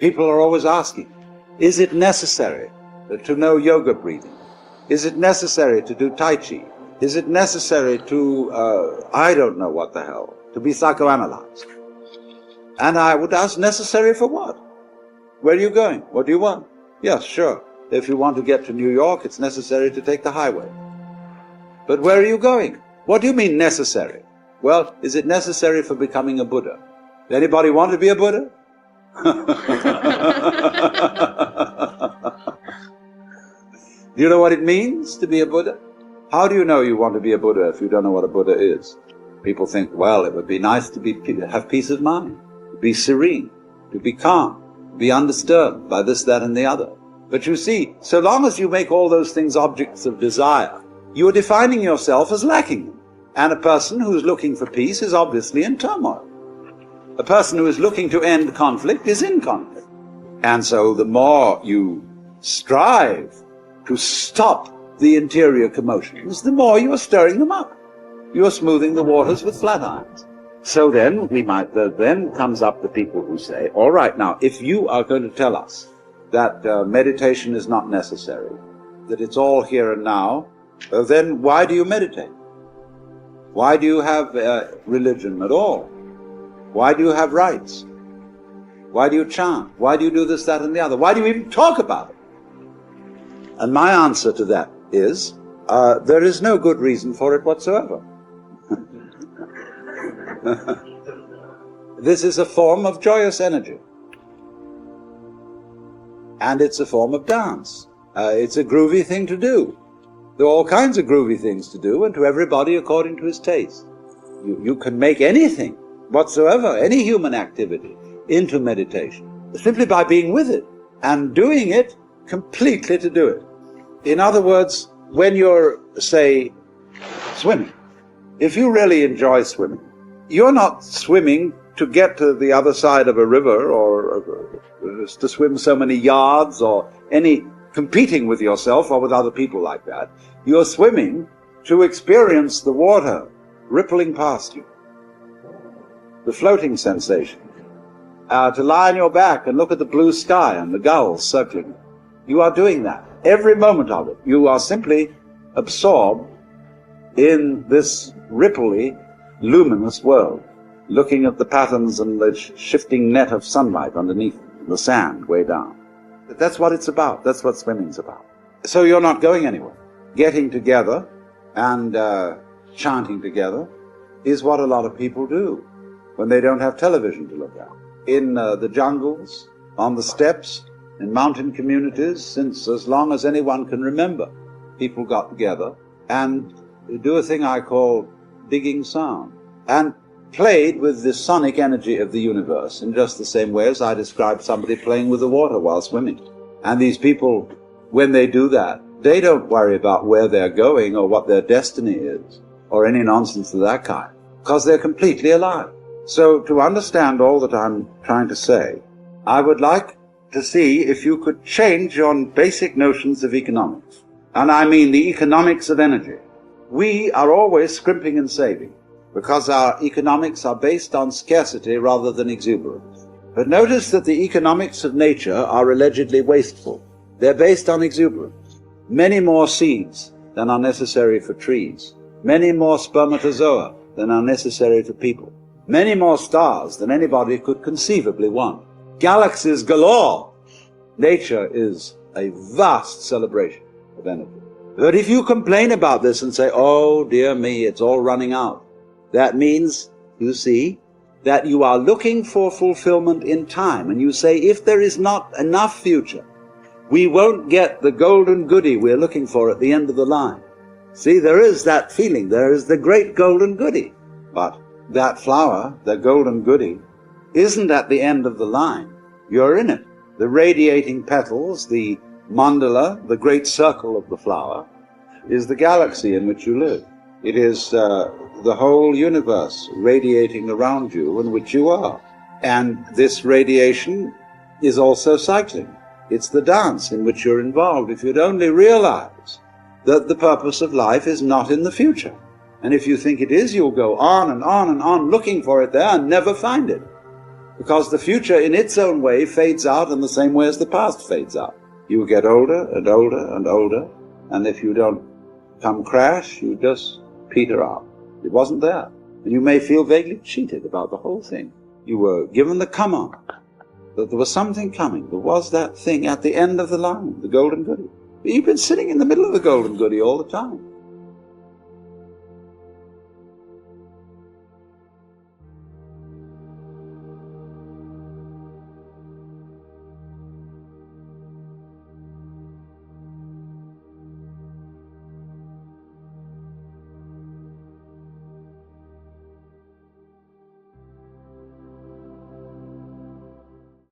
People are always asking, is it necessary to know yoga breathing? Is it necessary to do Tai Chi? Is it necessary to, I don't know what the hell, to be psychoanalyzed? And I would ask, necessary for what? Where are you going? What do you want? Yes, sure. If you want to get to New York, it's necessary to take the highway. But where are you going? What do you mean necessary? Well, is it necessary for becoming a Buddha? Anybody want to be a Buddha? Do you know what it means to be a Buddha? How do you know you want to be a Buddha if you don't know what a Buddha is? People think, well, it would be nice to have peace of mind, to be serene, to be calm, to be undisturbed by this, that, and the other. But you see, so long as you make all those things objects of desire, you are defining yourself as lacking them. And a person who is looking for peace is obviously in turmoil. A person who is looking to end conflict is in conflict. And so the more you strive to stop the interior commotions, the more you are stirring them up. You are smoothing the waters with flat irons. So then then comes up the people who say, all right, now, if you are going to tell us that meditation is not necessary, that it's all here and now, then why do you meditate? Why do you have religion at all? Why do you have rites? Why do you chant? Why do you do this, that, and the other? Why do you even talk about it? And my answer to that is, there is no good reason for it whatsoever. This is a form of joyous energy. And it's a form of dance. It's a groovy thing to do. There are all kinds of groovy things to do, and to everybody according to his taste. You can make anything whatsoever, any human activity, into meditation, simply by being with it and doing it completely to do it. In other words, when you're, say, swimming, if you really enjoy swimming, you're not swimming to get to the other side of a river or to swim so many yards or any competing with yourself or with other people like that. You're swimming to experience the water rippling past you, the floating sensation, to lie on your back and look at the blue sky and the gulls circling. You are doing that. Every moment of it, you are simply absorbed in this ripply, luminous world, looking at the patterns and the shifting net of sunlight underneath the sand way down. But that's what it's about. That's what swimming's about. So you're not going anywhere. Getting together and chanting together is what a lot of people do when they don't have television to look at. In the jungles, on the steppes, in mountain communities, since as long as anyone can remember, people got together and do a thing I call digging sound, and played with the sonic energy of the universe in just the same way as I described somebody playing with the water while swimming. And these people, when they do that, they don't worry about where they're going or what their destiny is, or any nonsense of that kind, because they're completely alive. So to understand all that I'm trying to say, I would like to see if you could change your basic notions of economics. And I mean the economics of energy. We are always scrimping and saving, because our economics are based on scarcity rather than exuberance. But notice that the economics of nature are allegedly wasteful. They're based on exuberance. Many more seeds than are necessary for trees. Many more spermatozoa than are necessary for people. Many more stars than anybody could conceivably want. Galaxies galore. Nature is a vast celebration of energy. But if you complain about this and say, oh dear me, it's all running out, that means, you see, that you are looking for fulfillment in time. And you say, if there is not enough future, we won't get the golden goody we're looking for at the end of the line. See, there is that feeling. There is the great golden goody. But that flower, the golden goody, isn't at the end of the line. You're in it. The radiating petals, the mandala, the great circle of the flower, is the galaxy in which you live. It is the whole universe radiating around you in which you are. And this radiation is also cycling. It's the dance in which you're involved. If you'd only realize that the purpose of life is not in the future. And if you think it is, you'll go on and on and on looking for it there and never find it. Because the future in its own way fades out in the same way as the past fades out. You get older and older and older, and if you don't come crash, you just peter out. It wasn't there. And you may feel vaguely cheated about the whole thing. You were given the come on, that there was something coming. There was that thing at the end of the line, the golden goody. But you've been sitting in the middle of the golden goody all the time.